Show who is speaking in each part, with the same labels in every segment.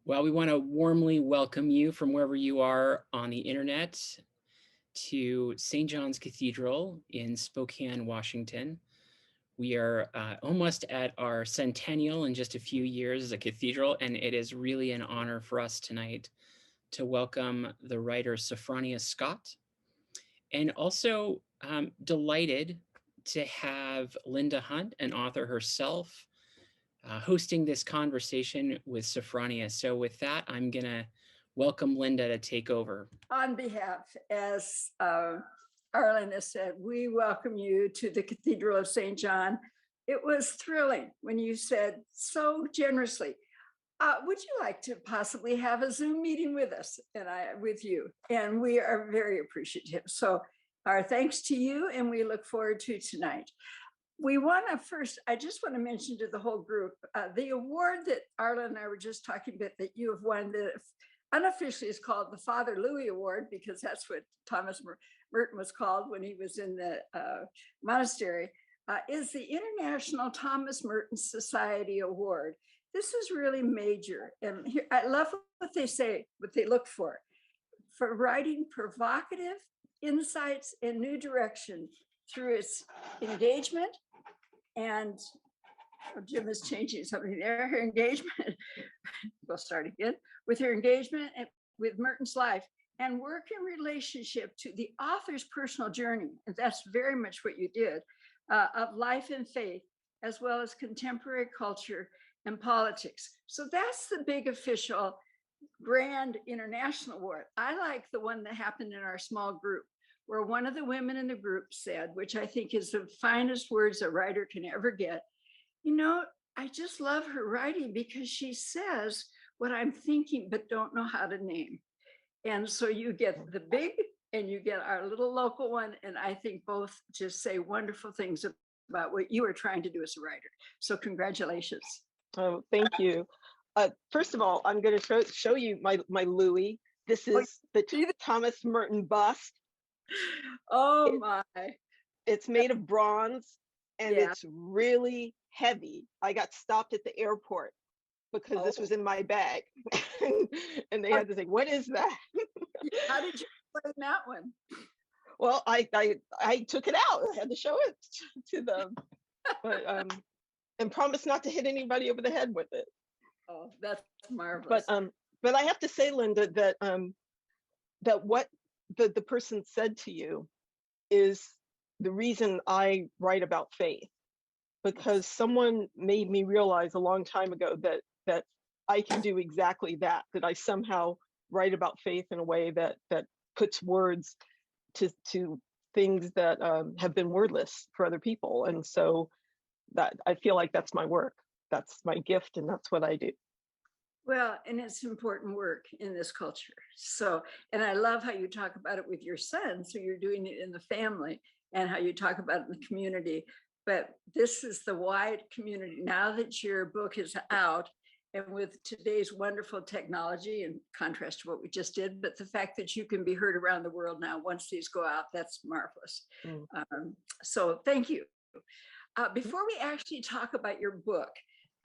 Speaker 1: Well, we want to warmly welcome you from wherever you are on the internet to St. John's Cathedral in Spokane, Washington. We are almost at our centennial in just a few years as a cathedral, and it is really an honor for us tonight to welcome the writer Sophfronia Scott, and also delighted to have Linda Hunt, an author herself, hosting this conversation with Sophfronia. So with that, I'm gonna welcome Linda to take over.
Speaker 2: On behalf, as Arlen has said, we welcome you to the Cathedral of St. John. It was thrilling when you said so generously, would you like to possibly have a Zoom meeting with us with you? And we are very appreciative. So our thanks to you, and we look forward to tonight. We want to first, I just want to mention to the whole group, the award that Arlen and I were just talking about that you have won, that unofficially is called the Father Louis Award, because that's what Thomas Merton was called when he was in the monastery, is the International Thomas Merton Society Award. This is really major. And here, I love what they say, what they look for writing provocative insights and new direction through its engagement. And Jim is changing something there. Her engagement, we'll start again, with her engagement with Merton's life and work in relationship to the author's personal journey. And that's very much what you did, of life and faith, as well as contemporary culture and politics. So that's the big official grand international award. I like the one that happened in our small group, where one of the women in the group said, which I think is the finest words a writer can ever get, you know, I just love her writing because she says what I'm thinking, but don't know how to name. And so you get the big and you get our little local one. And I think both just say wonderful things about what you are trying to do as a writer. So congratulations.
Speaker 3: Oh, thank you. First of all, I'm going to show you my Louis. This is the Thomas Merton bust.
Speaker 2: Oh my.
Speaker 3: It's made of bronze and it's really heavy. I got stopped at the airport because this was in my bag. And they had to say, what is that?
Speaker 2: How did you play that one?
Speaker 3: Well, I took it out. I had to show it to them. But and promise not to hit anybody over the head with it.
Speaker 2: Oh, that's marvelous.
Speaker 3: But I have to say, Linda, that that what the person said to you is the reason I write about faith, because someone made me realize a long time ago that I can do exactly that I somehow write about faith in a way that puts words to things that have been wordless for other people. And so that I feel like that's my work, that's my gift, and that's what I do.
Speaker 2: Well, and it's important work in this culture. So, and I love how you talk about it with your son. So you're doing it in the family, and how you talk about it in the community. But this is the wide community. Now that your book is out, and with today's wonderful technology, in contrast to what we just did, but the fact that you can be heard around the world now once these go out, that's marvelous. So thank you. Before we actually talk about your book,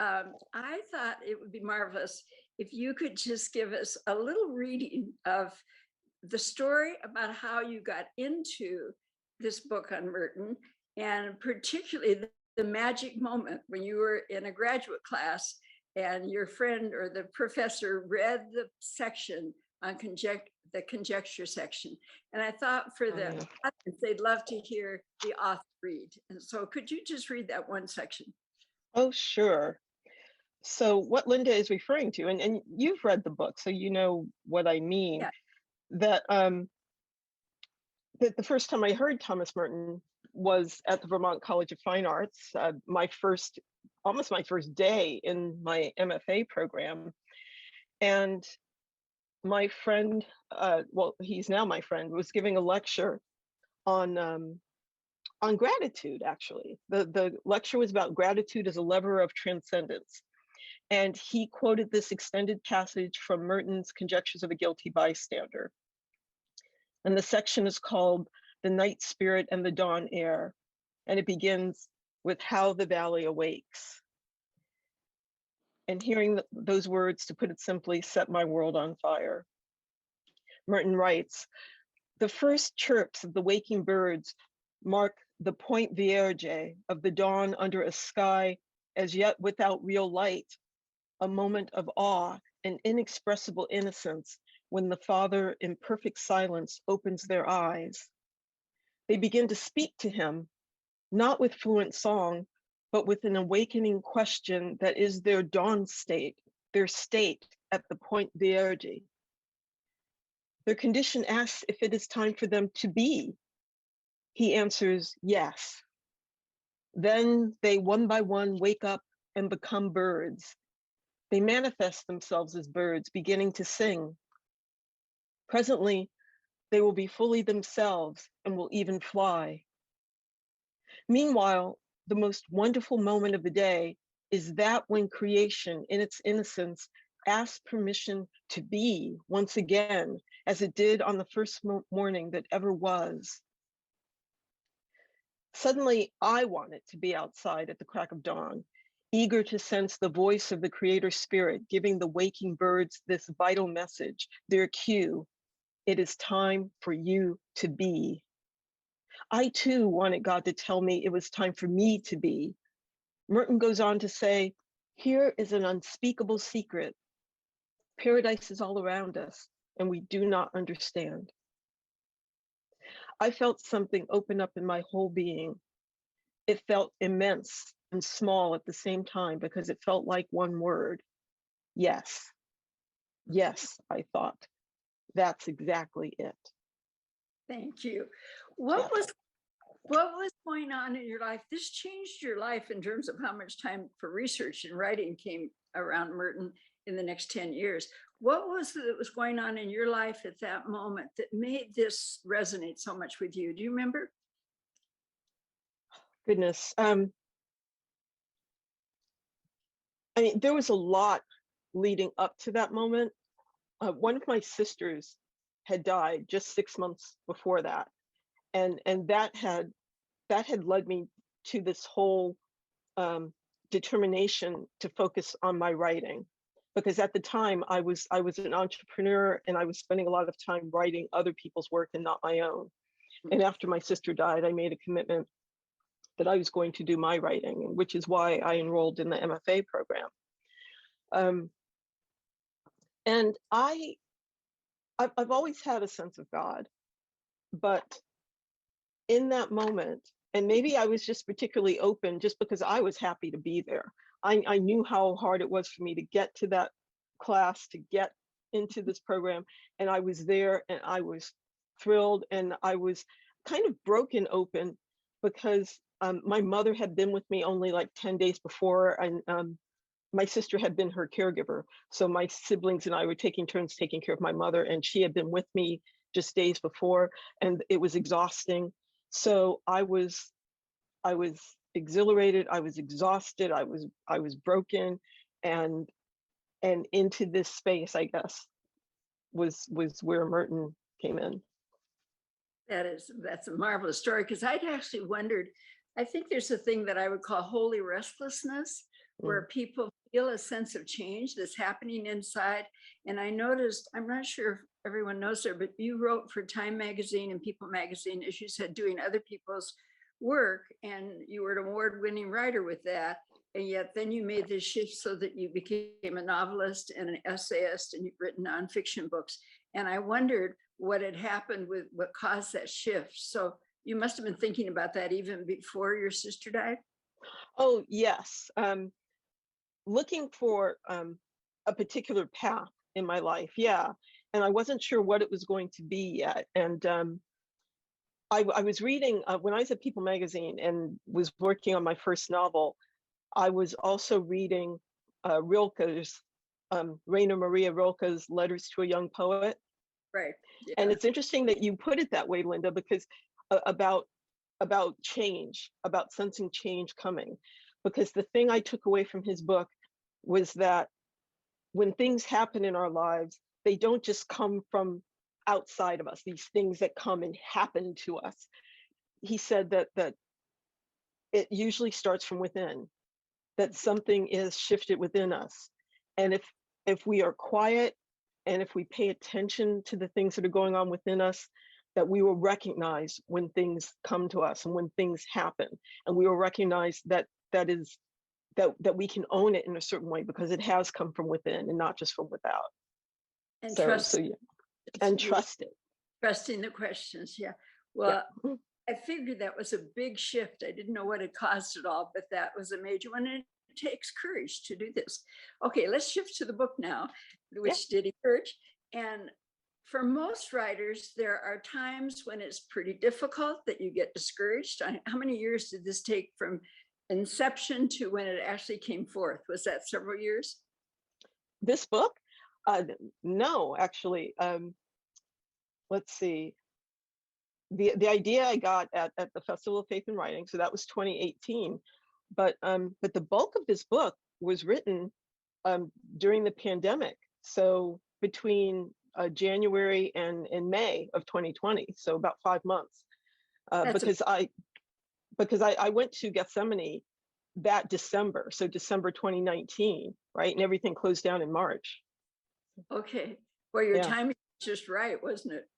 Speaker 2: I thought it would be marvelous if you could just give us a little reading of the story about how you got into this book on Merton, and particularly the magic moment when you were in a graduate class and your friend or the professor read the section on the conjecture section. And I thought for the audience, they'd love to hear the author read. And so could you just read that one section?
Speaker 3: Oh, sure. So what Linda is referring to, and you've read the book, so you know what I mean, that the first time I heard Thomas Merton was at the Vermont College of Fine Arts, almost my first day in my MFA program. And my friend, well, he's now my friend, was giving a lecture on gratitude, actually. The lecture was about gratitude as a lever of transcendence. And he quoted this extended passage from Merton's Conjectures of a Guilty Bystander. And the section is called The Night Spirit and the Dawn Air. And it begins with how the valley awakes. and hearing those words, to put it simply, set my world on fire. Merton writes, the first chirps of the waking birds mark the point vierge of the dawn under a sky as yet without real light, a moment of awe and inexpressible innocence when the father in perfect silence opens their eyes. They begin to speak to him, not with fluent song, but with an awakening question that is their dawn state, their state at the point vierge. Their condition asks if it is time for them to be. He answers, yes. Then they one by one wake up and become birds. They manifest themselves as birds, beginning to sing. Presently, they will be fully themselves and will even fly. Meanwhile, the most wonderful moment of the day is that when creation, in its innocence, asks permission to be once again, as it did on the first morning that ever was. Suddenly, I wanted to be outside at the crack of dawn, eager to sense the voice of the creator spirit giving the waking birds this vital message, their cue. It is time for you to be. I too wanted God to tell me it was time for me to be. Merton goes on to say, here is an unspeakable secret. Paradise is all around us, and we do not understand. I felt something open up in my whole being. It felt immense and small at the same time because it felt like one word. Yes. Yes, I thought. That's exactly it.
Speaker 2: Thank you. What was going on in your life? This changed your life in terms of how much time for research and writing came around Merton in the next 10 years. What was it that was going on in your life at that moment that made this resonate so much with you? Do you remember?
Speaker 3: Goodness. I mean, there was a lot leading up to that moment. One of my sisters had died just 6 months before that. And that had led me to this whole determination to focus on my writing, because at the time I was an entrepreneur and I was spending a lot of time writing other people's work and not my own. And after my sister died, I made a commitment that I was going to do my writing, which is why I enrolled in the MFA program. And I've always had a sense of God, but in that moment, and maybe I was just particularly open just because I was happy to be there. I knew how hard it was for me to get to that class, to get into this program, and I was there and I was thrilled, and I was kind of broken open because my mother had been with me only like 10 days before, and my sister had been her caregiver. So my siblings and I were taking turns taking care of my mother, and she had been with me just days before, and it was exhausting. So I was exhilarated, I was exhausted, I was broken, and into this space, I guess, was where Merton came in.
Speaker 2: That's a marvelous story, because I'd actually wondered, I think there's a thing that I would call holy restlessness, where people feel a sense of change that's happening inside. And I noticed, I'm not sure if everyone knows there, but you wrote for Time Magazine and People Magazine, as you said, doing other people's work, and you were an award-winning writer with that. And yet then you made this shift so that you became a novelist and an essayist, and you've written nonfiction books. And I wondered what had happened with what caused that shift. So you must have been thinking about that even before your sister died.
Speaker 3: Oh, yes. Looking for a particular path in my life, yeah. And I wasn't sure what it was going to be yet. And I was reading, when I was at People Magazine and was working on my first novel, I was also reading Rilke's, Rainer Maria Rilke's Letters to a Young Poet.
Speaker 2: Right. Yeah.
Speaker 3: And it's interesting that you put it that way, Linda, because about change, about sensing change coming. Because the thing I took away from his book was that when things happen in our lives, they don't just come from outside of us, these things that come and happen to us. He said that it usually starts from within, that something is shifted within us. And if we are quiet and if we pay attention to the things that are going on within us, that we will recognize when things come to us and when things happen, and we will recognize that that we can own it in a certain way because it has come from within and not just from without.
Speaker 2: And
Speaker 3: So
Speaker 2: trust,
Speaker 3: yeah, and trust it.
Speaker 2: trusting the questions. Yeah.
Speaker 3: Yeah.
Speaker 2: Well, I figured that was a big shift. I didn't know what had caused it all, but that was a major one. And it takes courage to do this. Okay, let's shift to the book now, which did emerge. And for most writers, there are times when it's pretty difficult, that you get discouraged. How many years did this take from inception to when it actually came forth? Was that several years?
Speaker 3: This book? No, actually. Let's see. The idea I got at the Festival of Faith and Writing, so that was 2018. But the bulk of this book was written during the pandemic. So between January and May of 2020, so about 5 months. Because I went to Gethsemane that December, so December 2019, right? And everything closed down in March.
Speaker 2: Okay. Well, your timing was just right, wasn't it?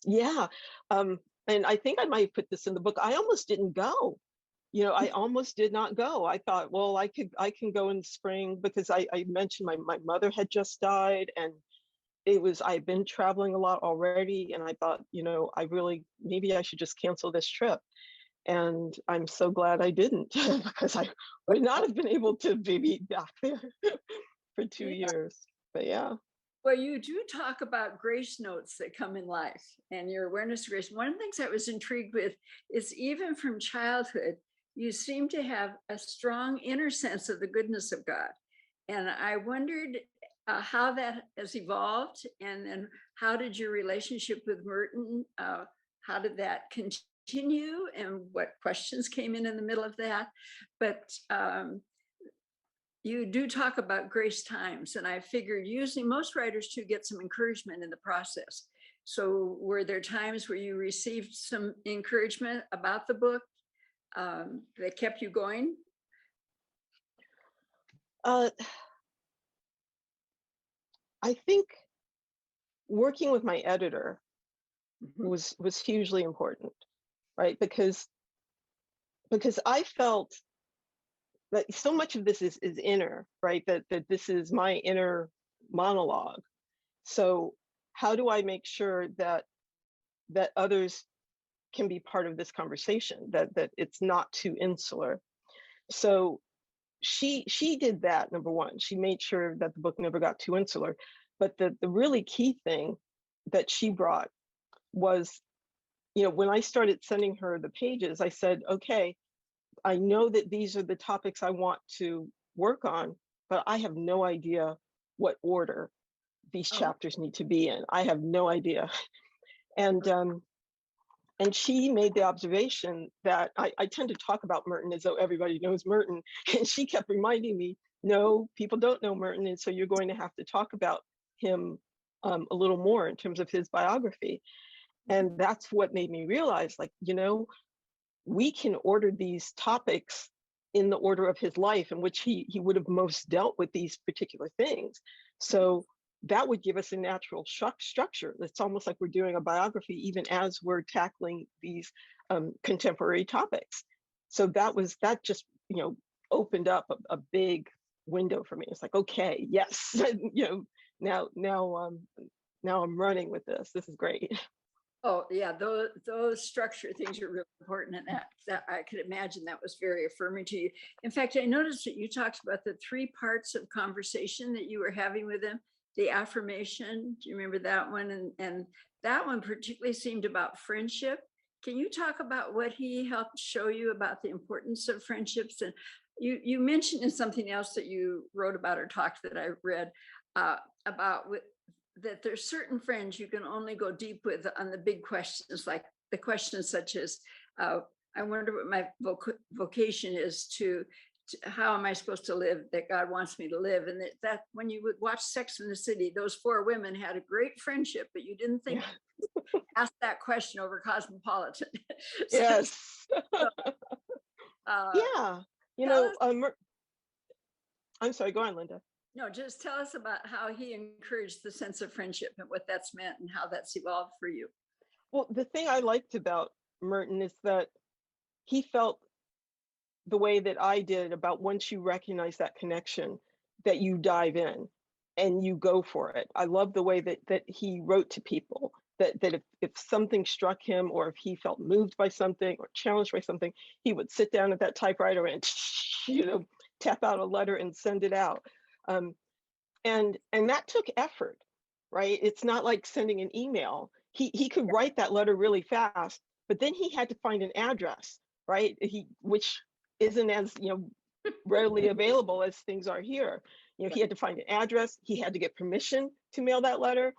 Speaker 3: Yeah. And I think I might have put this in the book. I almost didn't go. I almost did not go. I thought, well, I can go in the spring, because I mentioned my mother had just died, and I've been traveling a lot already. And I thought, maybe I should just cancel this trip. And I'm so glad I didn't, because I would not have been able to be back there for 2 years. But yeah.
Speaker 2: Well, you do talk about grace notes that come in life and your awareness of grace. One of the things I was intrigued with is, even from childhood, you seem to have a strong inner sense of the goodness of God. And I wondered how that has evolved, and then how did your relationship with Merton, how did that continue, and what questions came in the middle of that? But you do talk about grace times, and I figured usually most writers too get some encouragement in the process. So were there times where you received some encouragement about the book that kept you going?
Speaker 3: I think working with my editor was hugely important, right? Because I felt that so much of this is inner, right? That this is my inner monologue. So how do I make sure that others can be part of this conversation, that it's not too insular? So she did that, number one. She made sure that the book never got too insular. But the really key thing that she brought was, when I started sending her the pages, I said, okay, I know that these are the topics I want to work on, but I have no idea what order these chapters need to be in. I have no idea. And she made the observation that I tend to talk about Merton as though everybody knows Merton. And she kept reminding me, no, people don't know Merton. And so you're going to have to talk about him a little more in terms of his biography. And that's what made me realize, we can order these topics in the order of his life in which he would have most dealt with these particular things. So that would give us a natural structure. It's almost like we're doing a biography, even as we're tackling these contemporary topics. So that just opened up a big window for me. It's like, okay, yes, now I'm running with this. This is great.
Speaker 2: Oh yeah, those structure things are really important, and that I could imagine that was very affirming to you. In fact, I noticed that you talked about the 3 parts of conversation that you were having with him. The affirmation, do you remember that one? And that one particularly seemed about friendship. Can you talk about what he helped show you about the importance of friendships? And you mentioned in something else that you wrote about or talked that I read about that there's certain friends you can only go deep with on the big questions, like the questions such as, I wonder what my vocation is, to how am I supposed to live that God wants me to live? And that when you would watch Sex and the City, those 4 women had a great friendship, but you didn't think ask that question over Cosmopolitan.
Speaker 3: Yes.
Speaker 2: So,
Speaker 3: yeah. I'm sorry, go on, Linda.
Speaker 2: No, just tell us about how he encouraged the sense of friendship and what that's meant and how that's evolved for you.
Speaker 3: Well, the thing I liked about Merton is that he felt the way that I did about once you recognize that connection, that you dive in and you go for it. I love the way that he wrote to people, that if something struck him or if he felt moved by something or challenged by something, he would sit down at that typewriter and tap out a letter and send it out. And that took effort, right? It's not like sending an email. He could write that letter really fast, but then he had to find an address, right? Which isn't as readily available as things are here. He had to find an address. He had to get permission to mail that letter,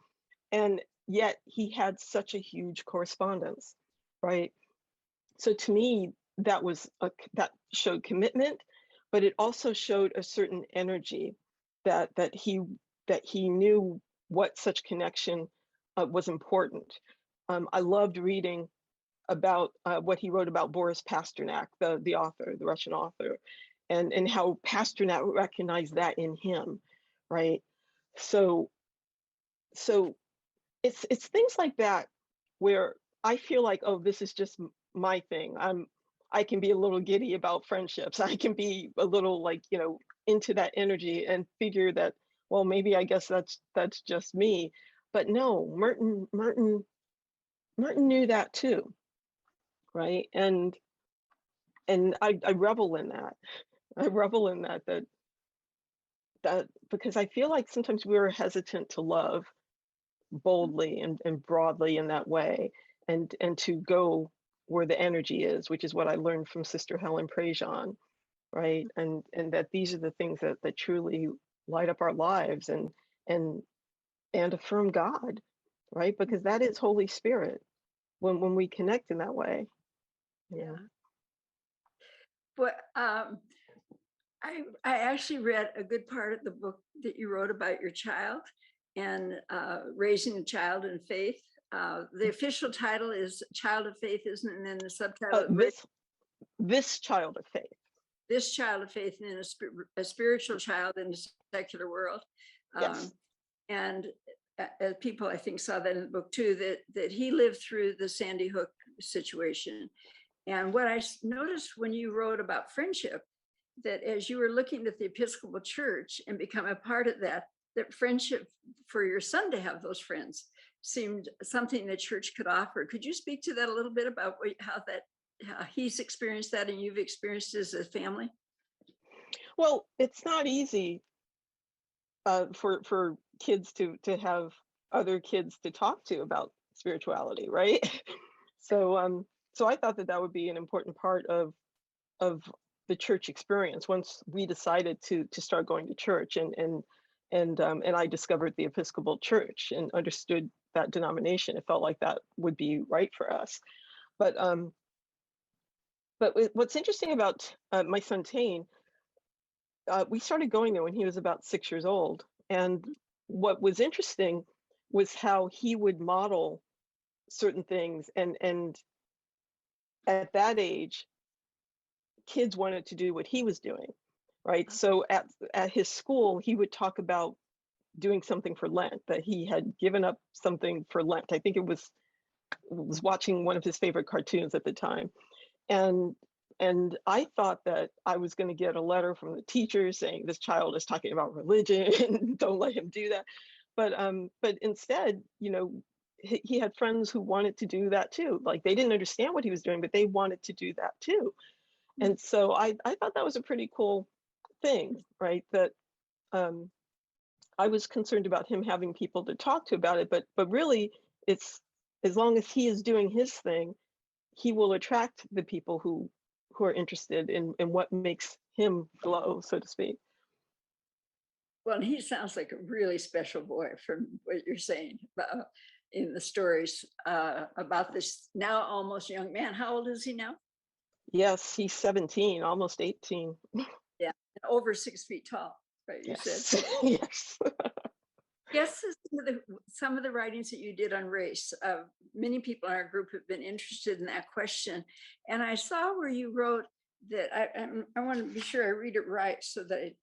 Speaker 3: and yet he had such a huge correspondence, right? So to me, that showed commitment, but it also showed a certain energy that he knew what such connection was important. I loved reading about what he wrote about Boris Pasternak, the author, the Russian author, and how Pasternak recognized that in him, right? So it's things like that where I feel like, oh, this is just my thing. I can be a little giddy about friendships. I can be a little into that energy and figure that, well, maybe I guess that's just me. But no, Merton knew that too, right? And I revel in that. I revel in that because I feel like sometimes we're hesitant to love boldly and broadly in that way, and to go where the energy is, which is what I learned from Sister Helen Prejean, right? And that these are the things that truly light up our lives and affirm God, right? Because that is Holy Spirit when we connect in that way. Yeah.
Speaker 2: But I actually read a good part of the book that you wrote about your child and raising a child in faith. The official title is Child of Faith, isn't it? And then the subtitle,
Speaker 3: this child of faith.
Speaker 2: This child of faith, and then a spiritual child in a secular world.
Speaker 3: Yes.
Speaker 2: And people, I think, saw that in the book too, that he lived through the Sandy Hook situation. And what I noticed when you wrote about friendship, that as you were looking at the Episcopal Church and become a part of that friendship for your son to have those friends seemed something the church could offer. Could you speak to that a little bit about how he's experienced that and you've experienced as a family?
Speaker 3: Well, it's not easy for kids to have other kids to talk to about spirituality, right? So I thought that would be an important part of the church experience once we decided to start going to church, and I discovered the Episcopal Church and understood that denomination. It felt like that would be right for us. But what's interesting about my son Tane, we started going there when he was about 6 years old, and what was interesting was how he would model certain things, and at that age, kids wanted to do what he was doing, right? So at his school, he would talk about doing something for Lent, that he had given up something for Lent. I think it was watching one of his favorite cartoons at the time. And I thought that I was going to get a letter from the teacher saying this child is talking about religion, don't let him do that. But instead, he had friends who wanted to do that too. Like, they didn't understand what he was doing, but they wanted to do that too. And so I thought that was a pretty cool thing, right? That I was concerned about him having people to talk to about it, but really, it's as long as he is doing his thing, he will attract the people who are interested in what makes him glow, so to speak.
Speaker 2: Well, and he sounds like a really special boy from what you're saying about in the stories about this now almost young man. How old is he now?
Speaker 3: Yes, he's 17, almost 18.
Speaker 2: Yeah, and over 6 feet tall, right? You said.
Speaker 3: Yes.
Speaker 2: Yes, some of the writings that you did on race, many people in our group have been interested in that question. And I saw where you wrote that, I want to be sure I read it right so that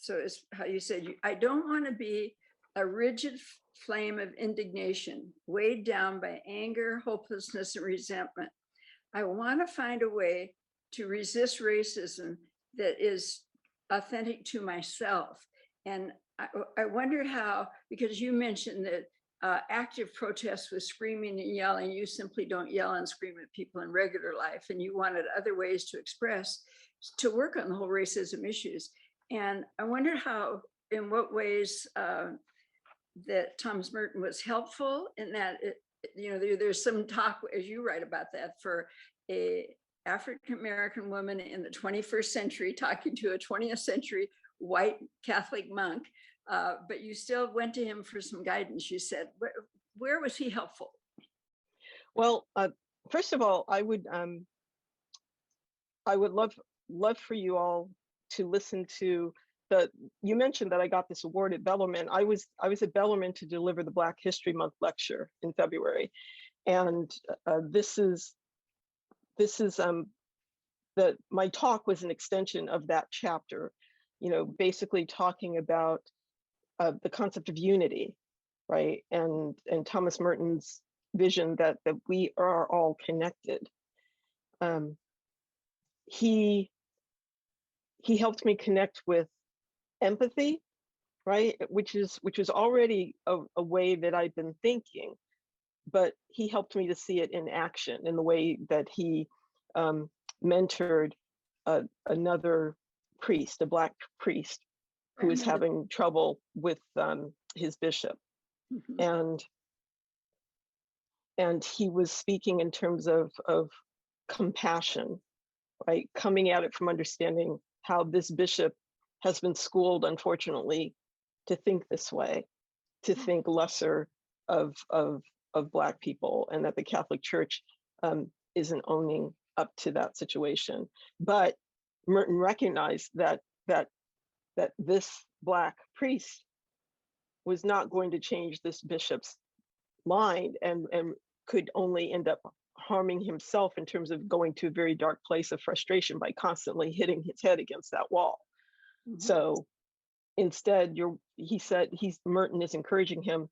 Speaker 2: So it's how you said, I don't want to be a rigid flame of indignation, weighed down by anger, hopelessness, and resentment. I want to find a way to resist racism that is authentic to myself. And I wondered how, because you mentioned that active protest with screaming and yelling, you simply don't yell and scream at people in regular life, and you wanted other ways to express, to work on the whole racism issues. And I wondered how, in what ways that Thomas Merton was helpful in that, there's some talk, as you write about that, for a African-American woman in the 21st century talking to a 20th century white Catholic monk, but you still went to him for some guidance. You said, where was he helpful?
Speaker 3: Well, first of all, I would love for you all to listen to you mentioned that I got this award at Bellarmine. I was at Bellarmine to deliver the Black History Month lecture in February, and my talk was an extension of that chapter, basically talking about the concept of unity, right? And Thomas Merton's vision that we are all connected. He helped me connect with empathy, right? Which is already a way that I've been thinking, but he helped me to see it in action in the way that he mentored another priest, a Black priest, who was having trouble with his bishop.
Speaker 2: Mm-hmm.
Speaker 3: And he was speaking in terms of compassion, right? Coming at it from understanding how this bishop has been schooled, unfortunately, to think this way, to think lesser of Black people, and that the Catholic Church isn't owning up to that situation. But Merton recognized that this Black priest was not going to change this bishop's mind, and could only end up harming himself in terms of going to a very dark place of frustration by constantly hitting his head against that wall. Mm-hmm. So instead, Merton is encouraging him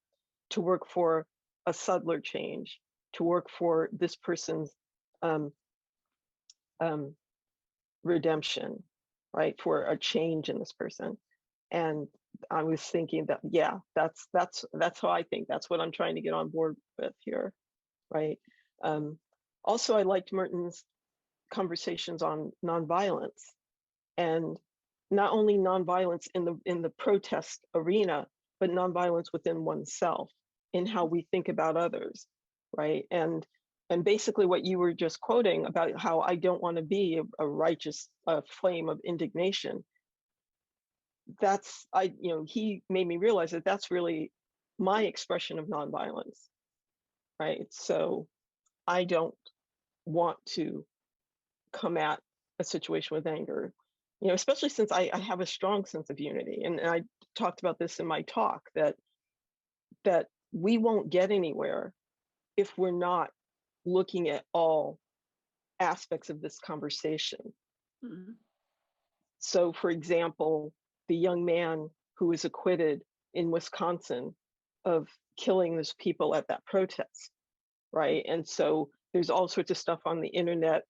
Speaker 3: to work for a subtler change, to work for this person's redemption, right? For a change in this person. And I was thinking that, yeah, that's how I think. That's what I'm trying to get on board with here, right? Also, I liked Merton's conversations on nonviolence, and not only nonviolence in the protest arena, but nonviolence within oneself, in how we think about others, right? And basically what you were just quoting about how I don't want to be a righteous flame of indignation. He made me realize that that's really my expression of nonviolence, right? So I don't want to come at a situation with anger, especially since I have a strong sense of unity. And I talked about this in my talk, that we won't get anywhere if we're not looking at all aspects of this conversation. Mm-hmm. So, for example, the young man who was acquitted in Wisconsin of killing those people at that protest, right? And so there's all sorts of stuff on the internet,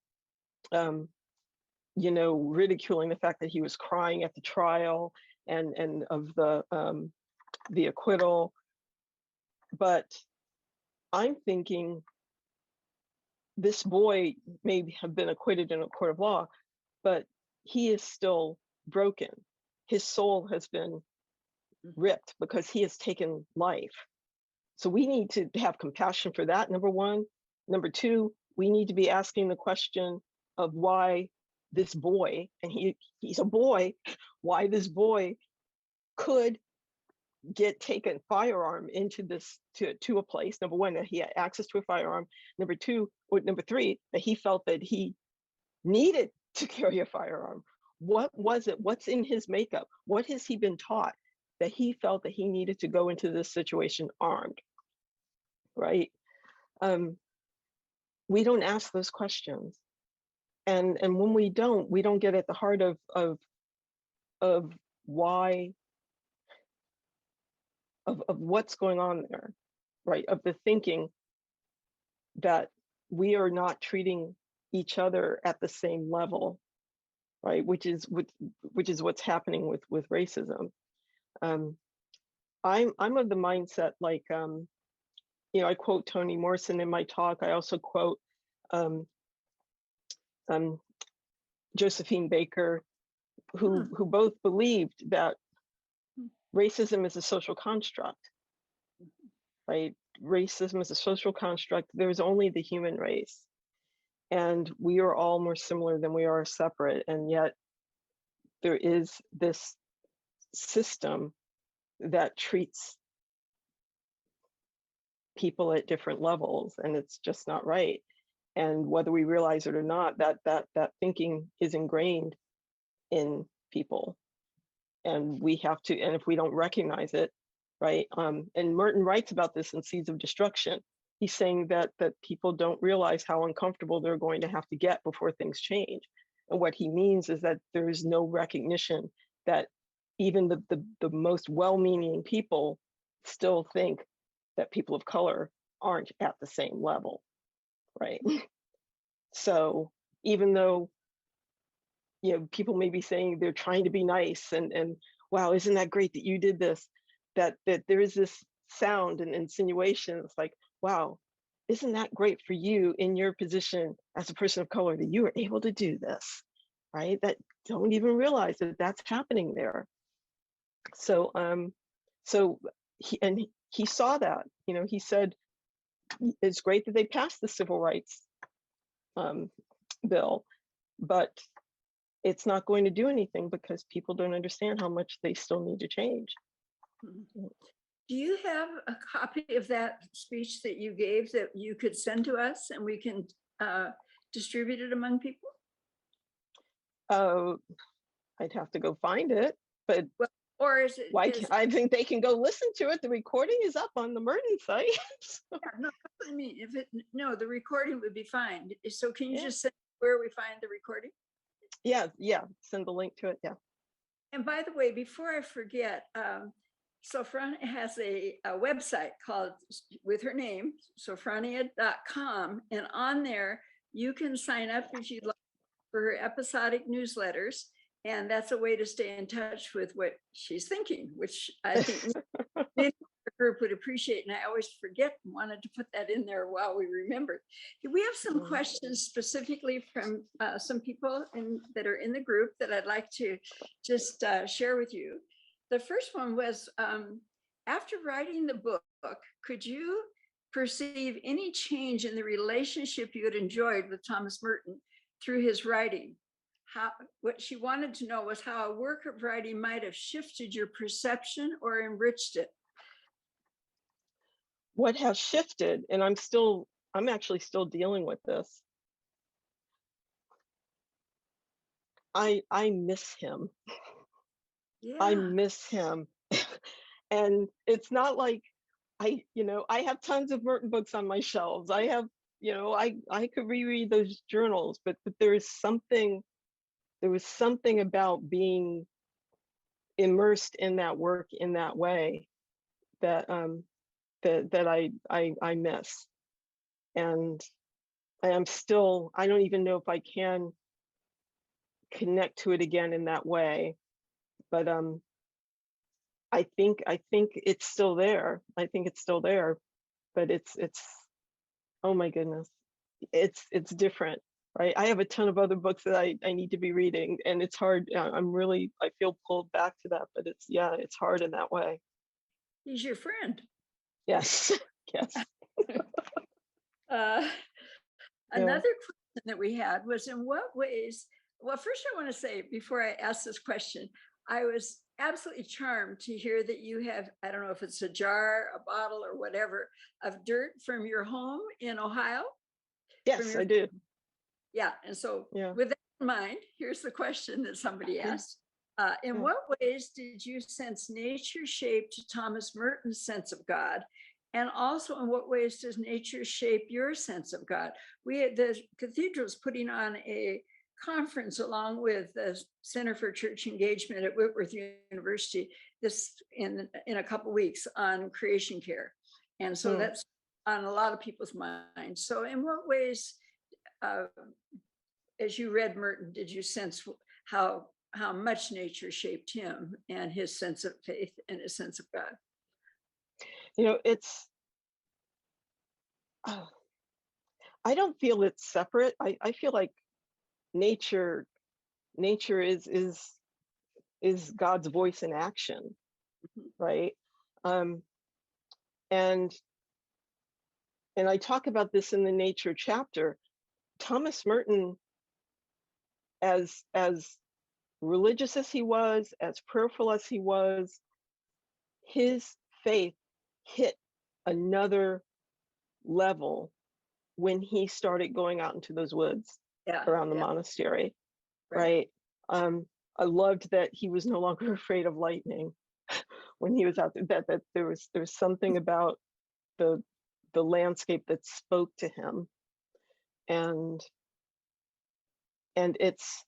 Speaker 3: ridiculing the fact that he was crying at the trial and of the acquittal. But I'm thinking, this boy may have been acquitted in a court of law, but he is still broken. His soul has been ripped because he has taken life. So we need to have compassion for that, number one. Number two, we need to be asking the question of why this boy, and he's a boy, why this boy could get taken firearm into this to a place. Number one, that he had access to a firearm. Number three, that he felt that he needed to carry a firearm. What was it? What's in his makeup? What has he been taught that he felt that he needed to go into this situation armed, right? We don't ask those questions. And when we don't get at the heart of why, of what's going on there, right? Of the thinking that we are not treating each other at the same level, right? Which is what's happening with racism. I'm of the mindset, like, I quote Toni Morrison in my talk. I also quote um, Josephine Baker, who both believed that racism is a social construct, right? Racism is a social construct. There's only the human race, and we are all more similar than we are separate. And yet there is this system that treats people at different levels, and it's just not right. And whether we realize it or not, that thinking is ingrained in people, and we have to, and if we don't recognize it, right? And Merton writes about this in Seeds of Destruction. He's saying that people don't realize how uncomfortable they're going to have to get before things change. And what he means is that there is no recognition that even the most well-meaning people still think that people of color aren't at the same level, right? So even though, people may be saying they're trying to be nice and wow, isn't that great that you did this, that there is this sound and insinuation. It's like, wow, isn't that great for you in your position as a person of color that you were able to do this, right? That don't even realize that that's happening there. So he saw that. He said it's great that they passed the civil rights bill, but it's not going to do anything because people don't understand how much they still need to change.
Speaker 2: Do you have a copy of that speech that you gave that you could send to us and we can distribute it among people?
Speaker 3: I'd have to go find it, but
Speaker 2: or is it?
Speaker 3: I think they can go listen to it. The recording is up on the Merton site.
Speaker 2: Yeah, no, I mean, the recording would be fine. So can you just say where we find the recording?
Speaker 3: Yeah, send the link to it, yeah.
Speaker 2: And by the way, before I forget, Sophfronia has a website called, with her name, sophfronia.com, and on there you can sign up if you'd like for her episodic newsletters, and that's a way to stay in touch with what she's thinking, which I think the group would appreciate, and I always forget and wanted to put that in there while we remembered. We have some questions specifically from some people that are in the group that I'd like to just share with you. The first one was, after writing the book, could you perceive any change in the relationship you had enjoyed with Thomas Merton through his writing? What she wanted to know was how a work of writing might have shifted your perception or enriched it.
Speaker 3: What has shifted, and I'm actually still dealing with this. I miss him. Yeah. I miss him. And it's not like I have tons of Merton books on my shelves. I have, I could reread those journals, but there was something about being immersed in that work in that way that that I miss. And I don't even know if I can connect to it again in that way. But I think it's still there. I think it's still there, but it's oh my goodness, it's different, right? I have a ton of other books that I need to be reading, and it's hard. I feel pulled back to that, but it's hard in that way.
Speaker 2: He's your friend.
Speaker 3: Yes. Yes.
Speaker 2: Another question that we had was, in what ways, well, first I want to say, before I ask this question, I was absolutely charmed to hear that you have, I don't know if it's a jar, a bottle, or whatever, of dirt from your home in Ohio.
Speaker 3: Yes, I do.
Speaker 2: Yeah, and so with that in mind, here's the question that somebody asked. In what ways did you sense nature shaped Thomas Merton's sense of God? And also, in what ways does nature shape your sense of God? The cathedral is putting on a conference along with the Center for Church Engagement at Whitworth University this in a couple weeks on creation care. And so that's on a lot of people's minds. So in what ways, as you read Merton, did you sense how much nature shaped him and his sense of faith and his sense of God?
Speaker 3: You know, it's, I don't feel it's separate. I feel like nature is God's voice in action, right? And I talk about this in the nature chapter. Thomas Merton, as religious as he was, as prayerful as he was, his faith hit another level when he started going out into those woods around the monastery, right? I loved that he was no longer afraid of lightning when he was out there, that there was something about the landscape that spoke to him. And it's,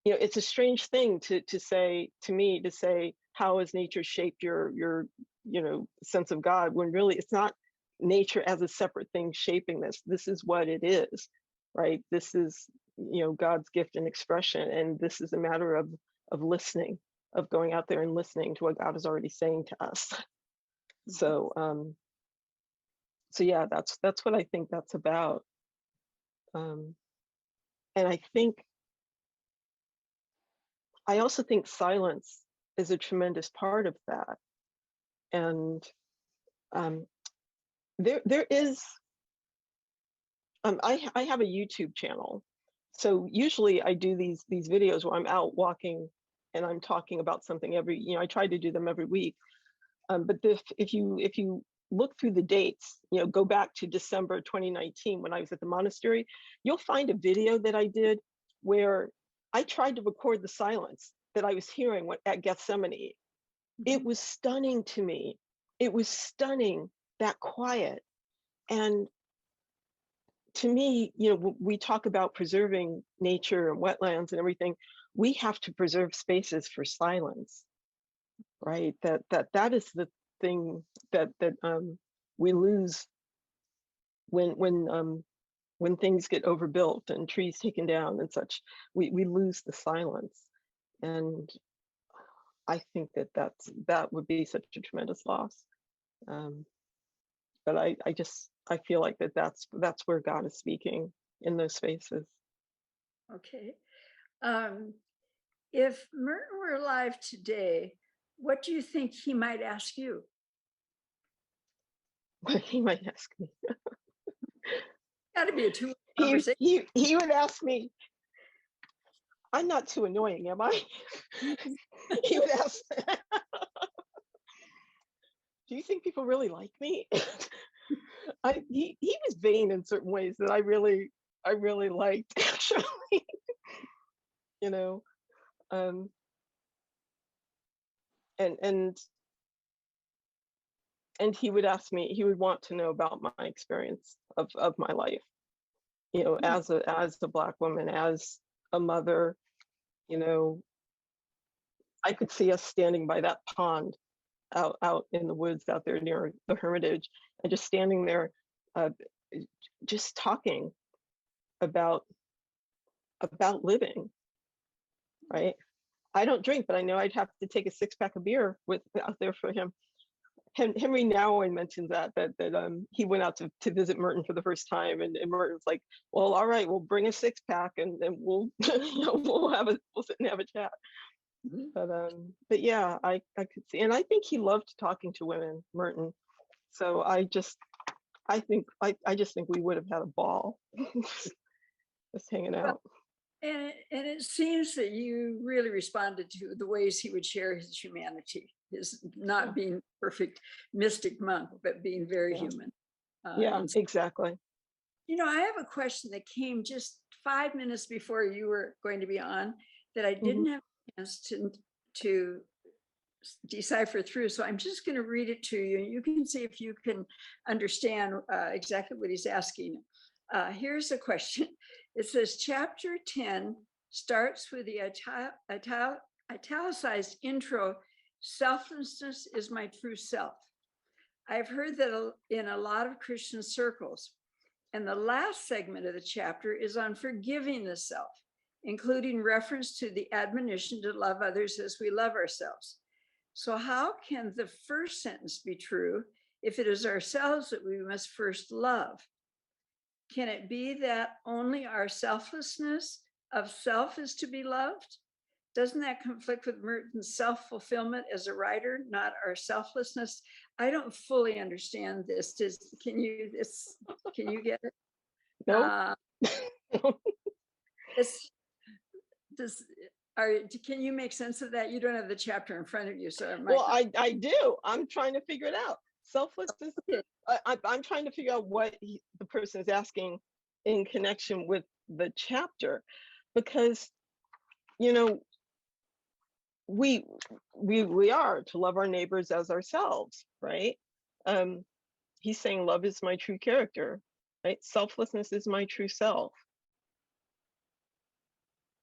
Speaker 3: you know, it's a strange thing to say to me, to say, how has nature shaped your you know, sense of God, when really it's not nature as a separate thing shaping this. This is what it is, right? This is, you know, God's gift and expression, and this is a matter of listening, of going out there and listening to what God is already saying to us. So so yeah, that's what I think that's about. And I also think silence is a tremendous part of that. And there is, I have a YouTube channel. So usually I do these videos where I'm out walking and I'm talking about something I try to do them every week. But if you look through the dates, you know, go back to December 2019 when I was at the monastery, you'll find a video that I did where I tried to record the silence that I was hearing at Gethsemane. It was stunning to me. It was stunning, that quiet. And to me, you know, we talk about preserving nature and wetlands and everything. We have to preserve spaces for silence, right? That is the thing that we lose when things get overbuilt and trees taken down and such. We lose the silence, and I think that would be such a tremendous loss. But I feel like that's where God is speaking, in those spaces.
Speaker 2: Okay. If Merton were alive today, what do you think he might ask you?
Speaker 3: What he might ask me.
Speaker 2: Got to be a two-way conversation.
Speaker 3: He would ask me, I'm not too annoying, am I? He would ask, do you think people really like me? He was vain in certain ways that I really liked, actually. You know, and he would ask me, he would want to know about my experience of my life, you know, as a Black woman, as a mother. You know, I could see us standing by that pond out in the woods out there near the Hermitage, and just standing there, just talking about living, right? I don't drink, but I know I'd have to take a 6-pack of beer out there for him. Henry Nouwen mentioned that he went out to visit Merton for the first time, and Merton's like, well, all right, we'll bring a 6-pack and we'll we'll sit and have a chat. But yeah, I could see, and I think he loved talking to women, Merton. So I just think we would have had a ball just hanging out.
Speaker 2: And it seems that you really responded to the ways he would share his humanity, his not being perfect mystic monk, but being very human.
Speaker 3: Yeah, exactly.
Speaker 2: You know, I have a question that came just 5 minutes before you were going to be on that I didn't have a chance to decipher through. So I'm just going to read it to you, and you can see if you can understand exactly what he's asking. Here's a question. It says chapter 10 starts with the italicized intro, selflessness is my true self. I've heard that in a lot of Christian circles. And the last segment of the chapter is on forgiving the self, including reference to the admonition to love others as we love ourselves. So how can the first sentence be true if it is ourselves that we must first love? Can it be that only our selflessness of self is to be loved? Doesn't that conflict with Merton's self-fulfillment as a writer, not our selflessness? I don't fully understand this. Can you get it?
Speaker 3: No.
Speaker 2: Can you make sense of that? You don't have the chapter in front of you, so
Speaker 3: well, I do. I'm trying to figure it out. Selflessness.
Speaker 2: Okay.
Speaker 3: I'm trying to figure out what the person is asking in connection with the chapter, because we are to love our neighbors as ourselves, right? He's saying love is my true character, right? Selflessness is my true self,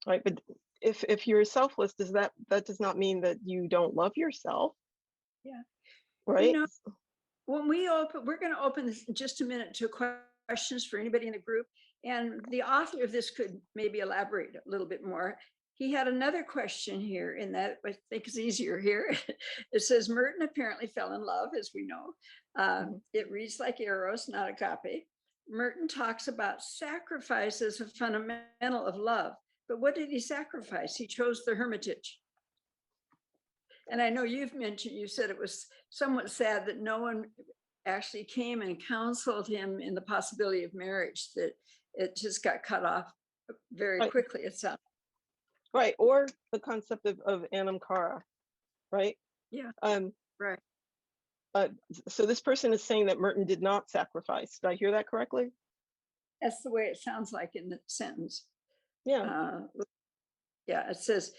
Speaker 3: right? But if you're selfless, that does not mean that you don't love yourself.
Speaker 2: Yeah.
Speaker 3: Right.
Speaker 2: When we're going to open this in just a minute to questions for anybody in the group, and the author of this could maybe elaborate a little bit more. He had another question here, in that I think is easier here. It says Merton apparently fell in love, as we know. It reads like Eros, not agape. Merton talks about sacrifice as a fundamental of love, but what did he sacrifice? He chose the hermitage. And I know you said it was somewhat sad that no one actually came and counseled him in the possibility of marriage, that it just got cut off very quickly, it sounds.
Speaker 3: Right, or the concept of anam cara, right?
Speaker 2: Yeah, right.
Speaker 3: So this person is saying that Merton did not sacrifice. Did I hear that correctly?
Speaker 2: That's the way it sounds like in the sentence.
Speaker 3: Yeah.
Speaker 2: Yeah, it says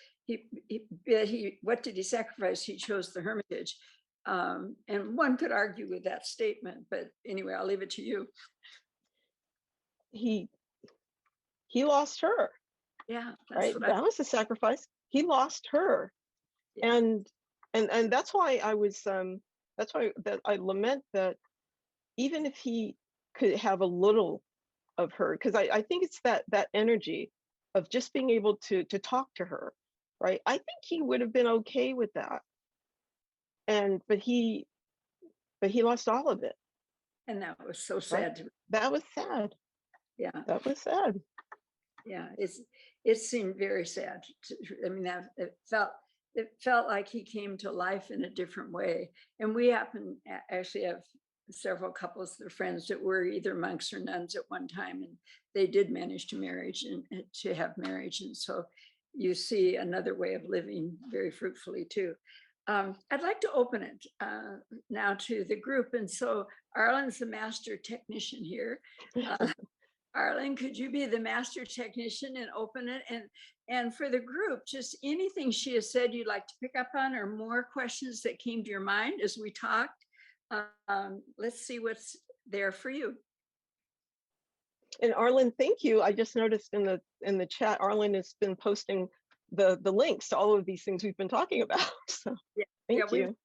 Speaker 2: what did he sacrifice? He chose the hermitage. And one could argue with that statement, but anyway, I'll leave it to you.
Speaker 3: He lost her.
Speaker 2: Yeah,
Speaker 3: right. That was a sacrifice. He lost her. Yeah. And that's why I lament that even if he could have a little of her, because I think it's that energy of just being able to talk to her, right? I think he would have been okay with that. But he lost all of it. And that was so sad. Right? That was sad. Yeah. That was sad. Yeah, it seemed very sad. I mean, it felt like he came to life in a different way. And we actually have several couples that are friends that were either monks or nuns at one time, and they did manage to have marriage. And so you see another way of living very fruitfully too. I'd like to open it now to the group. And so Arlen's the master technician here. Arlen, could you be the master technician and open it? And for the group, just anything she has said you'd like to pick up on, or more questions that came to your mind as we talked. Let's see what's there for you. And Arlen, thank you. I just noticed in the chat, Arlen has been posting the links to all of these things we've been talking about. So yeah, thank you.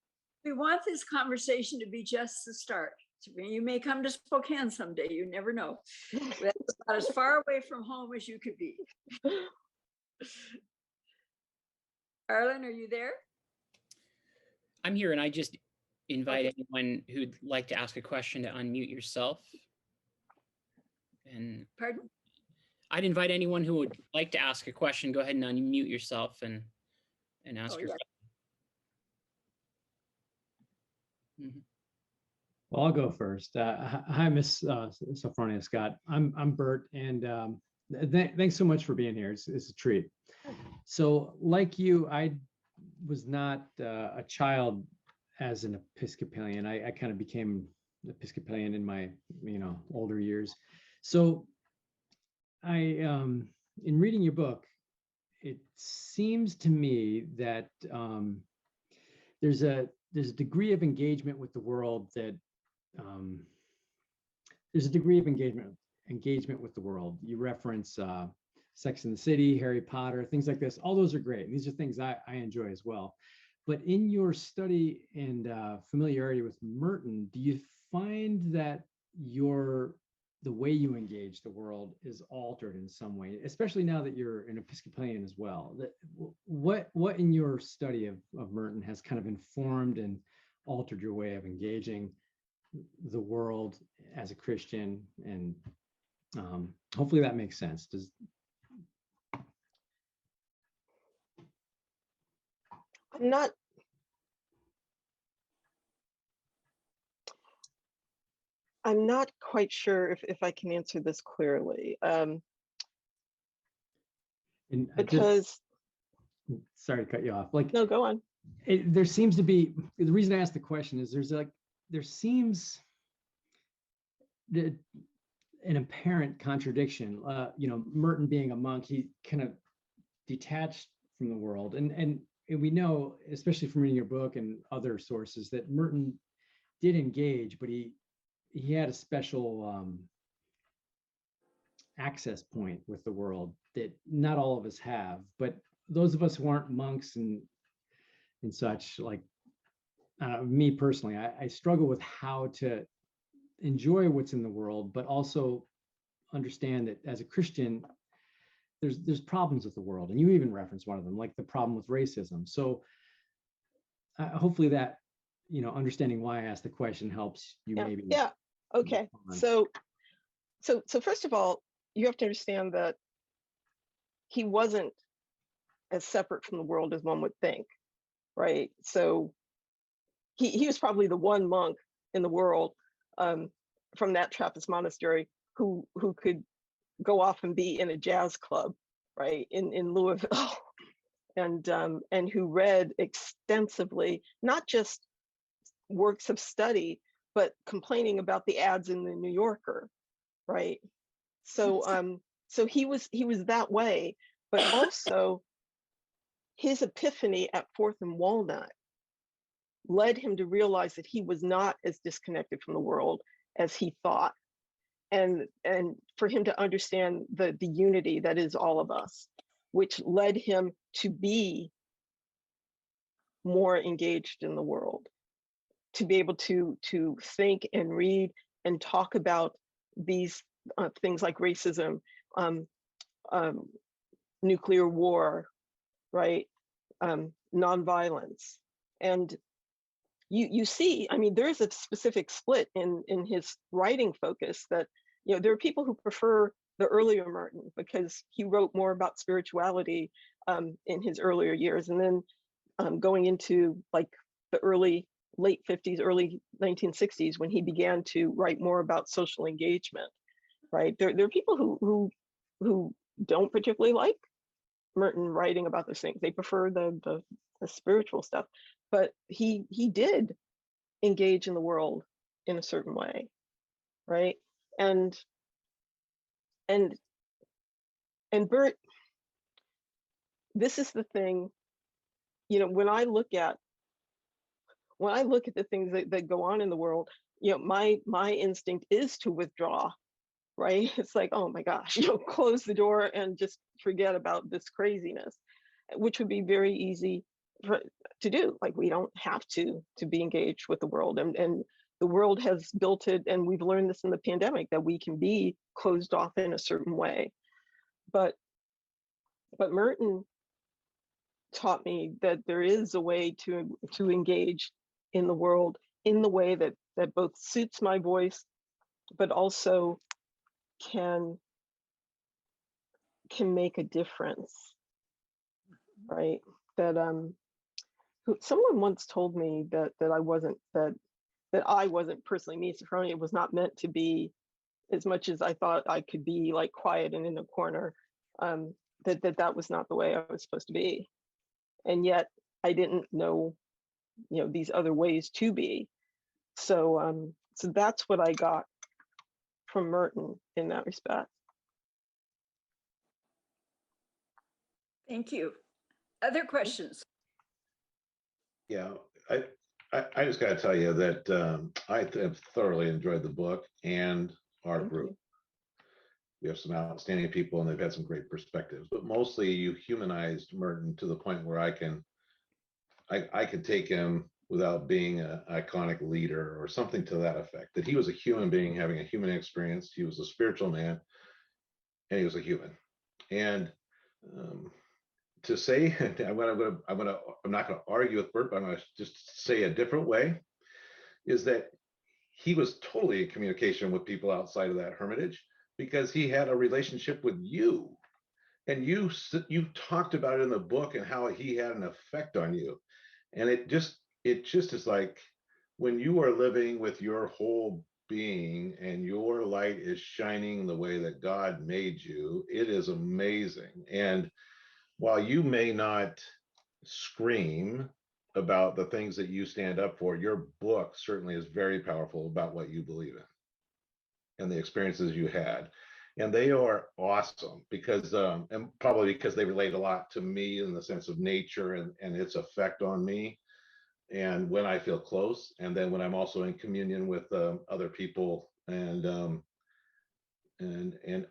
Speaker 3: We want this conversation to be just the start. You may come to Spokane someday, you never know. That's about as far away from home as you could be. Arlen, are you there?
Speaker 1: I'm here, and I just invite anyone who'd like to ask a question to unmute yourself. And
Speaker 2: pardon?
Speaker 1: I'd invite anyone who would like to ask a question, go ahead and unmute yourself and ask your question.
Speaker 4: Mm-hmm. Well, I'll go first. Hi, Miss Sophfronia Scott. I'm Bert, and thanks so much for being here. It's a treat. So, like you, I was not a child as an Episcopalian. I kind of became Episcopalian in my older years. So, in reading your book, it seems to me that there's a degree of engagement with the world that there's a degree of engagement engagement with the world. You reference Sex and the City, Harry Potter, things like this. All those are great. These are things I enjoy as well. But in your study and familiarity with Merton, do you find that the way you engage the world is altered in some way, especially now that you're an Episcopalian as well? What in your study of Merton has kind of informed and altered your way of engaging the world as a Christian? And hopefully that makes sense.
Speaker 3: I'm not quite sure if I can answer this clearly. Because
Speaker 4: sorry to cut you off. Like,
Speaker 3: no, go on.
Speaker 4: There seems to be, the reason I asked the question is there seems an apparent contradiction. Merton being a monk, he kind of detached from the world, and we know, especially from reading your book and other sources, that Merton did engage, but he had a special access point with the world that not all of us have. But those of us who aren't monks and such, like me personally, I struggle with how to enjoy what's in the world, but also understand that as a Christian, there's problems with the world, and you even reference one of them, like the problem with racism. So hopefully that, understanding why I asked the question helps you. Maybe.
Speaker 3: Yeah. Okay. So first of all, you have to understand that he wasn't as separate from the world as one would think, right? So he was probably the one monk in the world from that Trappist monastery who could go off and be in a jazz club, right, in Louisville, and who read extensively, not just works of study, but complaining about the ads in the New Yorker, right? So so he was that way, but also his epiphany at Fourth and Walnut led him to realize that he was not as disconnected from the world as he thought, and for him to understand the unity that is all of us, which led him to be more engaged in the world, to be able to think and read and talk about these things like racism, nuclear war, right, nonviolence. And you see, I mean, there's a specific split in his writing focus that, there are people who prefer the earlier Merton because he wrote more about spirituality in his earlier years. And then going into like the late 50s, early 1960s, when he began to write more about social engagement, right? There are people who don't particularly like Merton writing about those things. They prefer the spiritual stuff, but he did engage in the world in a certain way, right? And Bert, this is the thing, when I look at the things that go on in the world, my instinct is to withdraw, right? It's like, oh my gosh, close the door and just forget about this craziness, which would be very easy to do. Like, we don't have to be engaged with the world, and the world has built it, and we've learned this in the pandemic, that we can be closed off in a certain way. But Merton taught me that there is a way to engage in the world in the way that both suits my voice, but also can make a difference, right? That someone once told me that I wasn't personally, me, Sophfronia, was not meant to be, as much as I thought I could be like quiet and in a corner, that was not the way I was supposed to be. And yet I didn't know, these other ways to be. So that's what I got from Merton in that respect.
Speaker 2: Thank you. Other questions?
Speaker 5: Yeah, I just got to tell you that I have thoroughly enjoyed the book and our group. we have some outstanding people and they've had some great perspectives, but mostly you humanized Merton to the point where I can take him without being an iconic leader or something to that effect, that he was a human being having a human experience. He was a spiritual man and he was a human. And to say, I'm not going to argue with Bert, but I'm going to just say a different way, is that he was totally in communication with people outside of that hermitage because he had a relationship with you. And you talked about it in the book and how he had an effect on you. And it just is like when you are living with your whole being and your light is shining the way that God made you, it is amazing. And while you may not scream about the things that you stand up for, your book certainly is very powerful about what you believe in and the experiences you had. And they are awesome because, and probably because they relate a lot to me in the sense of nature and its effect on me. And when I feel close, and then when I'm also in communion with other people and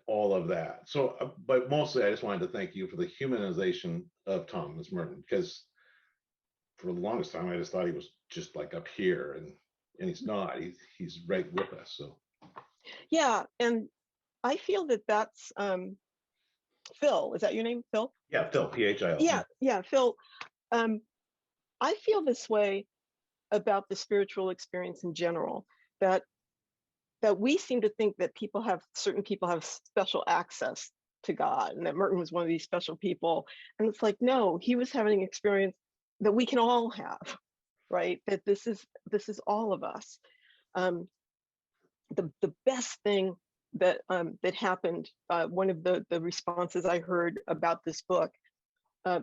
Speaker 5: all of that. So, but mostly I just wanted to thank you for the humanization of Thomas Merton, because for the longest time I just thought he was just like up here, and he's not. He's right with us. So
Speaker 3: Yeah, and I feel that that's Phil. Is that your name, Phil?
Speaker 5: yeah, Phil, Phil.
Speaker 3: Yeah, Phil. I feel this way about the spiritual experience in general, that we seem to think that certain people have special access to God, and that Merton was one of these special people. And it's like, no, he was having an experience that we can all have, right? That this is all of us. The best thing that happened, one of the responses I heard about this book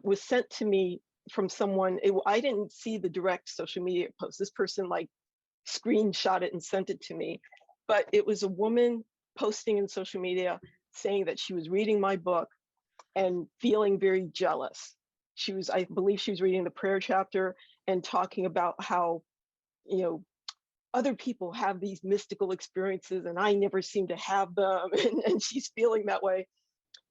Speaker 3: was sent to me from someone. I didn't see the direct social media post. This person like screenshot it and sent it to me, but it was a woman posting in social media saying that she was reading my book and feeling very jealous. I believe she was reading the prayer chapter and talking about how, other people have these mystical experiences and I never seem to have them. And she's feeling that way.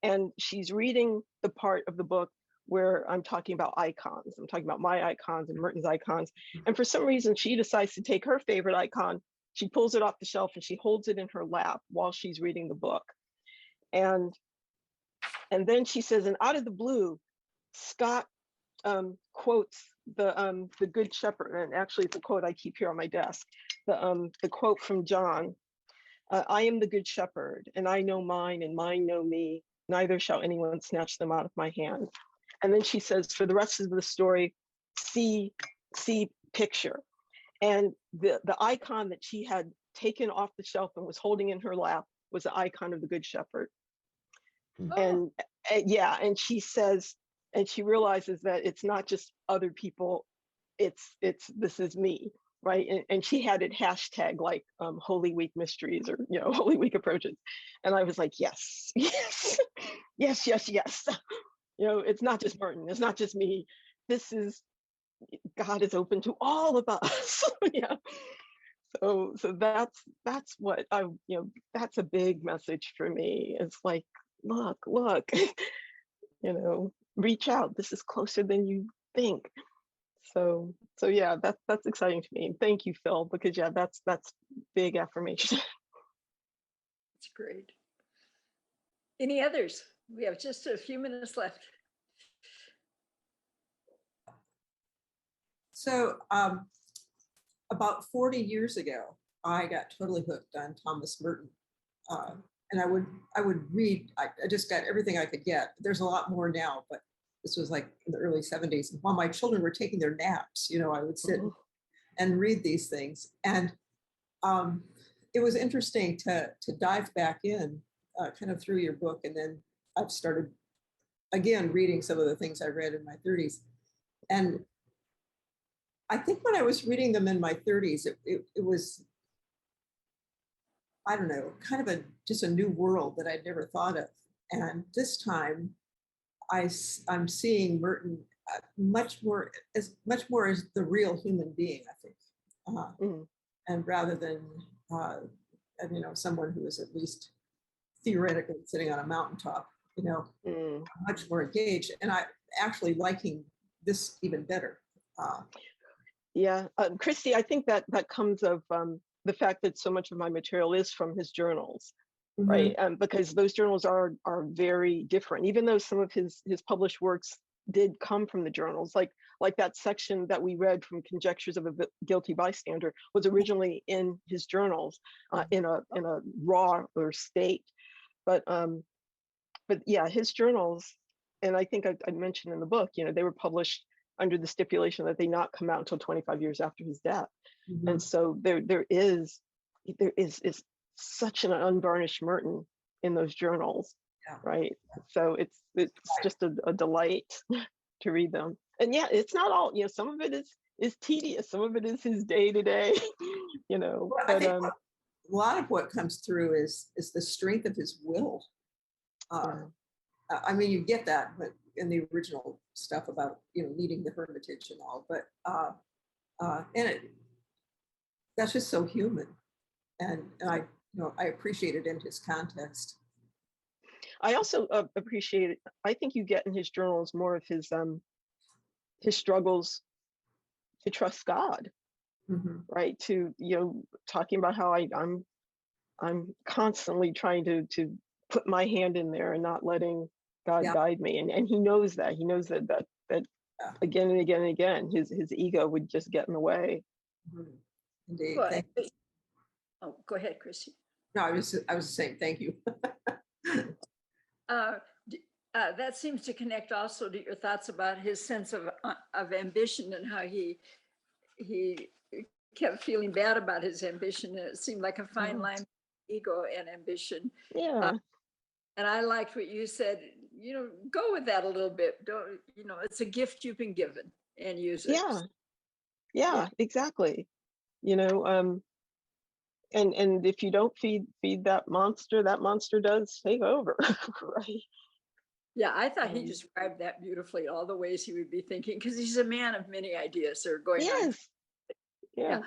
Speaker 3: And she's reading the part of the book where I'm talking about icons. I'm talking about my icons and Merton's icons. And for some reason, she decides to take her favorite icon. She pulls it off the shelf and she holds it in her lap while she's reading the book. And then she says, and out of the blue, Scott quotes the Good Shepherd, and actually it's a quote I keep here on my desk. The quote from John: "I am the Good Shepherd, and I know mine, and mine know me. Neither shall anyone snatch them out of my hand." And then she says, for the rest of the story, see picture. And the icon that she had taken off the shelf and was holding in her lap was the icon of the Good Shepherd.
Speaker 2: Oh.
Speaker 3: And she says, and she realizes that it's not just other people, it's this is me, right? And she had it hashtag like Holy Week mysteries, or Holy Week approaches. And I was like, yes. It's not just Merton, it's not just me. God is open to all of us. Yeah. So that's what that's a big message for me. It's like, look, reach out. This is closer than you think. So yeah, that's exciting to me. Thank you, Phil, because yeah, that's big affirmation.
Speaker 2: That's great. Any others? We have just a few minutes left.
Speaker 6: So about 40 years ago, I got totally hooked on Thomas Merton. And I would read, I just got everything I could get. There's a lot more now, but this was like in the early 70s. And while my children were taking their naps, I would sit and read these things. And it was interesting to dive back in kind of through your book. And then I've started again reading some of the things I read in my 30s. And I think when I was reading them in my 30s, it was, I don't know, kind of just a new world that I'd never thought of. And this time I'm seeing Merton much more as the real human being, I think. And rather than, someone who is at least theoretically sitting on a mountaintop, you know, much more engaged. And I actually liking this even better.
Speaker 3: Yeah, Christy, I think that comes of the fact that so much of my material is from his journals, right? Because those journals are very different, even though some of his published works did come from the journals, like that section that we read from Conjectures of a Guilty Bystander was originally in his journals in a raw or state, but yeah, his journals, and I think I mentioned in the book, you know, they were published under the stipulation that they not come out until 25 years after his death. And so there is such an unvarnished Merton in those journals, right? So it's just a delight to read them. And yeah, it's not all, you know, some of it is tedious, some of it is his day to day, you know.
Speaker 6: Well, I think a lot of what comes through is the strength of his will. I mean, you get that, but in the original stuff about, you know, needing the hermitage and all, but and that's just so human, and I, you know, I appreciate it in his context.
Speaker 3: I also appreciate it. I think you get in his journals more of his struggles to trust God, right? To, you know, talking about how I'm constantly trying to put my hand in there and not letting God guide me, and he knows that. He knows that again and again and again, his ego would just get in the way.
Speaker 6: Indeed.
Speaker 2: Well, oh, go ahead, Chrissy.
Speaker 6: No, I was saying thank you.
Speaker 2: That seems to connect also to your thoughts about his sense of ambition and how he kept feeling bad about his ambition. And it seemed like a fine line, ego and ambition.
Speaker 3: Yeah.
Speaker 2: And I liked what you said, you know, go with that a little bit. Don't, you know, it's a gift you've been given, and use it.
Speaker 3: Yeah, exactly. You know, and if you don't feed that monster does take over, right?
Speaker 2: Yeah, I thought he described that beautifully, all the ways he would be thinking, because he's a man of many ideas that are going on.
Speaker 3: Yeah.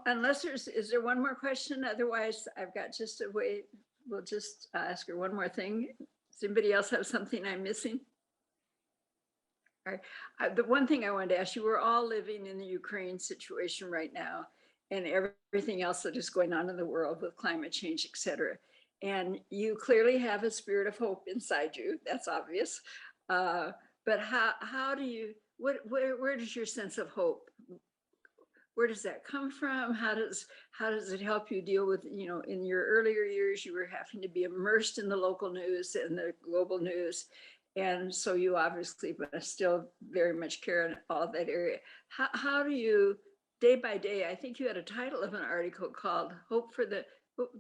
Speaker 2: Unless is there one more question? Otherwise, I've got just a way. We'll just ask her one more thing. Does anybody else have something I'm missing? All right. The one thing I wanted to ask you, we're all living in the Ukraine situation right now, and everything else that is going on in the world with climate change, et cetera. And you clearly have a spirit of hope inside you. That's obvious. But how do you, where does your sense of hope, where does that come from? How does it help you deal with, you know, in your earlier years, you were having to be immersed in the local news and the global news. And so you obviously, but still very much care in all that area. How do you, day by day, I think you had a title of an article called Hope for the,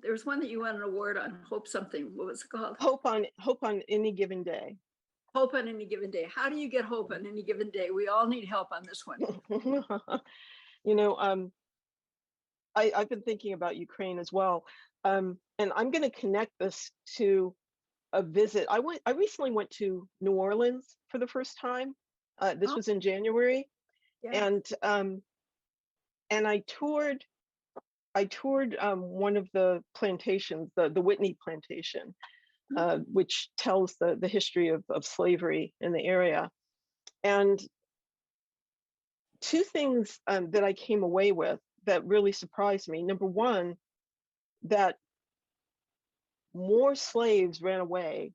Speaker 2: there was one that you won an award on, Hope something. What was it called?
Speaker 3: Hope on any given day.
Speaker 2: Hope on any given day. How do you get hope on any given day? We all need help on this one.
Speaker 3: You know, I've been thinking about Ukraine as well. And I'm going to connect this to a visit. I recently went to New Orleans for the first time. This was in January. And I toured one of the plantations, the Whitney plantation, which tells the history of slavery in the area. And two things that I came away with that really surprised me. Number one, that more slaves ran away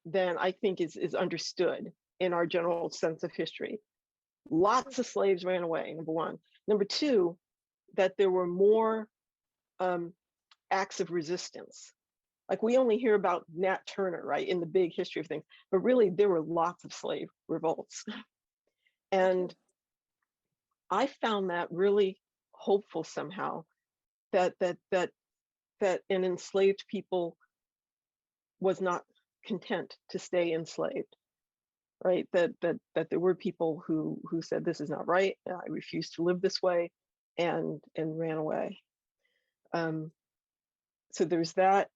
Speaker 3: than I think is understood in our general sense of history. Lots of slaves ran away, number one. Number two, that there were more acts of resistance. Like, we only hear about Nat Turner, right, in the big history of things, but really there were lots of slave revolts. And I found that really hopeful somehow, that an enslaved people was not content to stay enslaved, right? That there were people who said, this is not right, I refuse to live this way, and ran away. So there's that.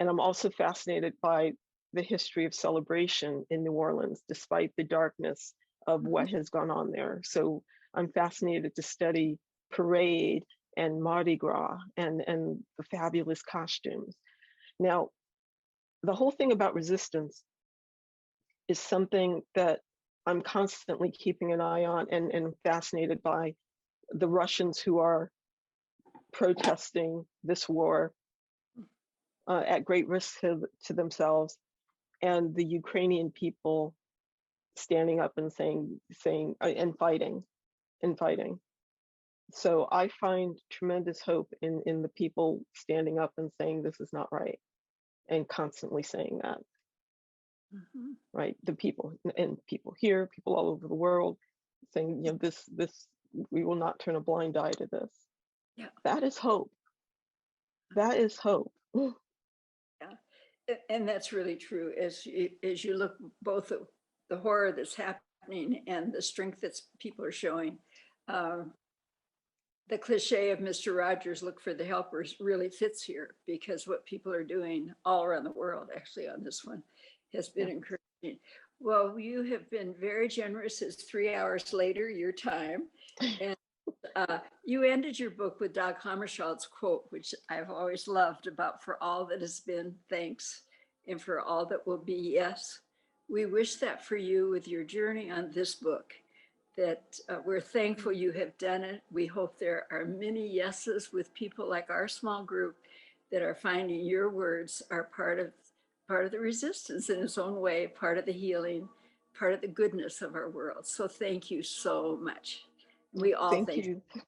Speaker 3: And I'm also fascinated by the history of celebration in New Orleans, despite the darkness of what has gone on there. So I'm fascinated to study parade and Mardi Gras and the fabulous costumes. Now, the whole thing about resistance is something that I'm constantly keeping an eye on and fascinated by. The Russians who are protesting this war at great risk to themselves, and the Ukrainian people standing up and saying and fighting. So I find tremendous hope in the people standing up and saying this is not right, and constantly saying that.
Speaker 2: Mhm.
Speaker 3: Right, the people, and people here, people all over the world, saying, you know, this we will not turn a blind eye to this.
Speaker 2: Yeah.
Speaker 3: That is hope. That is hope.
Speaker 2: And that's really true. As you look both at the horror that's happening and the strength that people are showing, the cliche of Mr. Rogers, look for the helpers, really fits here, because what people are doing all around the world, actually on this one, has been encouraging. Well, you have been very generous. It's 3 hours later, your time. And you ended your book with Dag Hammarskjöld's quote, which I've always loved, about for all that has been, thanks, and for all that will be, yes. We wish that for you with your journey on this book, that we're thankful you have done it. We hope there are many yeses with people like our small group that are finding your words are part of the resistance in its own way, part of the healing, part of the goodness of our world. So thank you so much. We all
Speaker 3: Thank
Speaker 2: thank you.
Speaker 3: you.